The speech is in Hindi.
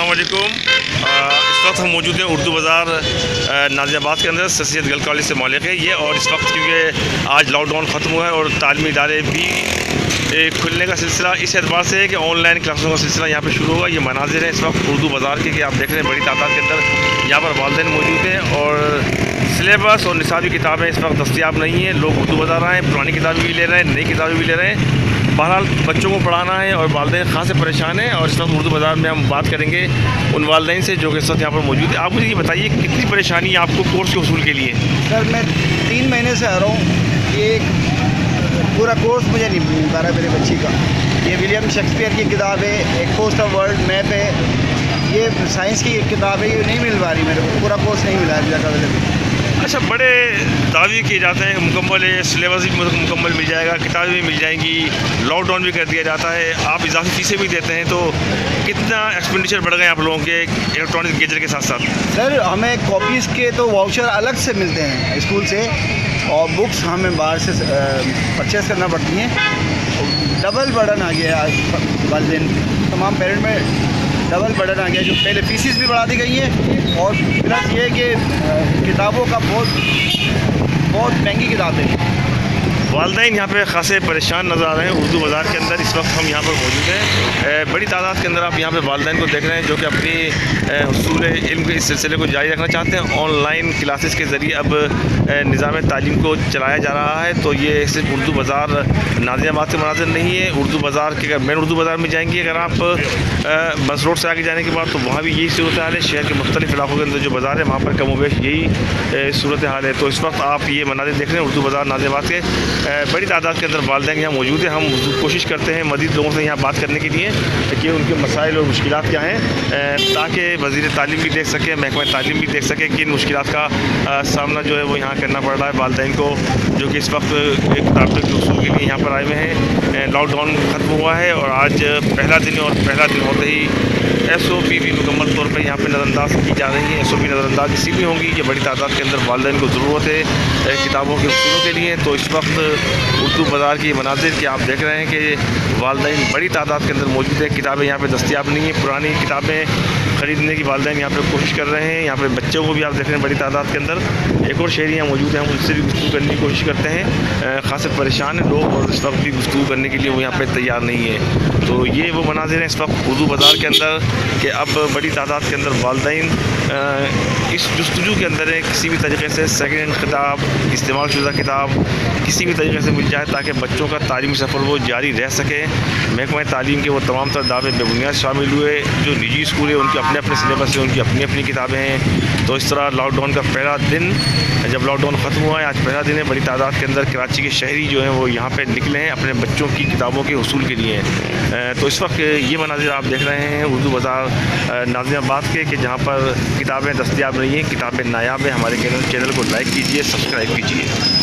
अस्सलाम वालेकुम। इस वक्त हम मौजूद हैं उर्दू बाज़ार नाज़ियाबाद के अंदर सैयद गर्ल्स कॉलेज से मौलिक है ये। और इस वक्त क्योंकि आज लॉकडाउन ख़त्म हुआ है और तालीमी इदारे भी खुलने का सिलसिला इस एतबार से है कि ऑनलाइन क्लासों का सिलसिला यहाँ पे शुरू हुआ। ये मनाजिर हैं इस वक्त उर्दू बाज़ार के कि आप देख रहे हैं बड़ी तादाद के अंदर यहाँ पर वालिदैन मौजूद हैं और सिलेबस और निसाबी किताबें इस वक्त दस्तियाब नहीं हैं। लोग उर्दू बाज़ार आए, पुरानी किताबें भी ले रहे हैं, नई किताबें भी ले रहे हैं। बहरहाल बच्चों को पढ़ाना है और वालिदैन खास से परेशान हैं। और इस वक्त उर्दू बाज़ार में हम बात करेंगे उन वालिदैन से जो कि इस वक्त यहाँ पर मौजूद है। आप मुझे ये बताइए कितनी परेशानी है आपको कोर्स के उसूल के लिए? सर मैं 3 महीने से आ रहा हूँ। ये पूरा कोर्स मुझे नहीं मिल पा रहा मेरे बच्ची का। ये विलियम शेक्सपियर की किताब है, एक पोस्ट ऑफ वर्ल्ड मैप है, ये साइंस की किताब है, ये नहीं मिल पा रही मेरे को। पूरा कोर्स नहीं मिला है अभी तक अवेलेबल। अच्छा, बड़े दावे किए जाते हैं मुकम्मल है, सिलेबस भी मुकम्मल मिल जाएगा, किताबें भी मिल जाएंगी, लॉकडाउन भी कर दिया जाता है, आप इजाफी फीसें भी देते हैं, तो कितना एक्सपेंडिचर बढ़ गए आप लोगों के इलेक्ट्रॉनिक गैजेट के साथ साथ? सर हमें कॉपीज़ के तो वाउचर अलग से मिलते हैं स्कूल से, और बुक्स हमें बाहर से परचेज़ करना पड़ती हैं। डबल बर्डन आ गया है वालिदैन, तमाम पेरेंट में डबल बर्डन आ गया। जो पहले फीसिस भी बढ़ा दी गई हैं और प्लस ये कि किताबों का बहुत महंगी किताबें हैं। वालिदैन यहाँ पे खासे परेशान नज़र आ रहे हैं उर्दू बाज़ार के अंदर। इस वक्त हम यहाँ पर मौजूद हैं, बड़ी तादाद के अंदर आप यहाँ पे वालिदैन को देख रहे हैं जो कि अपनी हुसूल इल्म के इस सिलसिले को जारी रखना चाहते हैं। ऑनलाइन क्लासेस के ज़रिए अब निज़ाम तालीम को चलाया जा रहा है। तो ये सिर्फ उर्दू बाज़ार नाज़ियाबाद के मनाज़िर नहीं है। उर्दू बाज़ार के मेन उर्दू बाज़ार में जाएंगे अगर आप बस रोड से आगे जाने के बाद, तो वहाँ भी यही सूरत हाल है। शहर के मुख्तलिफ़ इलाकों के अंदर जो बाज़ार है वहाँ पर कम वेश यही सूरत हाल है। तो इस वक्त आप ये मनाज़िर देख रहे हैं उर्दू बाज़ार नाज़ियाबाद के। बड़ी तादाद के अंदर वालिदैन यहाँ मौजूद है। हम कोशिश करते हैं मज़ीद लोगों से यहाँ बात करने के लिए कि उनके मसाइल और मुश्किलात क्या हैं, ताकि वज़ीर तालीम भी देख सके, महकमा तालीम भी देख सके कि इन मुश्किलात का सामना जो है वो यहाँ करना पड़ रहा है वालिदैन को, जो कि इस वक्त किताबों के उसूल के लिए यहाँ पर आए हुए हैं। लॉकडाउन ख़त्म हुआ है और आज पहला दिन है और पहला दिन होते ही SOP भी मुकम्मल तौर पर यहाँ पर नज़रअंदाज की जा रही है। SOP नज़रअंदाज इसी भी होंगी कि बड़ी तादाद के अंदर वालिदैन को ज़रूरत है किताबों के उसूलों के लिए। तो इस वक्त उर्दू बाज़ार की मनाजिर कि आप देख रहे हैं कि वालिदैन बड़ी तादाद के अंदर मौजूद है। किताबें यहाँ पे दस्तियाब नहीं है, पुरानी किताबें ख़रीदने की वालिदैन यहाँ पे कोशिश कर रहे हैं। यहाँ पे बच्चों को भी आप देख रहे हैं बड़ी तादाद के अंदर। एक और शहरी यहाँ मौजूद हैं, हम उनसे भी गुफ्तगू करने की कोशिश करते हैं। ख़ास परेशान है लोग और इस वक्त भी गुफ्तगू करने के लिए वो यहाँ पर तैयार नहीं है। तो ये वो मनाजिर हैं इस वक्त उर्दू बाज़ार के अंदर कि अब बड़ी तादाद के अंदर वालिदैन इस जस्तजू के अंदर है किसी भी तरीके से सेकेंड हैंड किताब, इस्तेमाल शुदा किताब किसी भी तरीके से मिल जाए ताकि बच्चों का तालीमी सफ़र वो जारी रह सके। महकमा तालीम के वो तमाम तर दावे बेबुनियाद शामिल हुए। जो निजी स्कूल है उनके अपने अपने सिलेबस है, उनकी अपनी अपनी किताबें हैं। तो इस तरह लॉकडाउन का पहला दिन, जब लॉकडाउन ख़त्म हुआ है आज पहला दिन है, बड़ी तादाद के अंदर कराची के शहरी जो हैं वो यहाँ पर निकले हैं अपने बच्चों की किताबों के उसूल के लिए। तो इस वक्त ये मनाजिर आप देख रहे हैं उर्दू बाज़ार नाज़ियाबाद के कि जहाँ पर किताबें दस्तियाब नहीं हैं, किताबें नायाब हैं। हमारे चैनल को लाइक कीजिए, सब्सक्राइब कीजिए।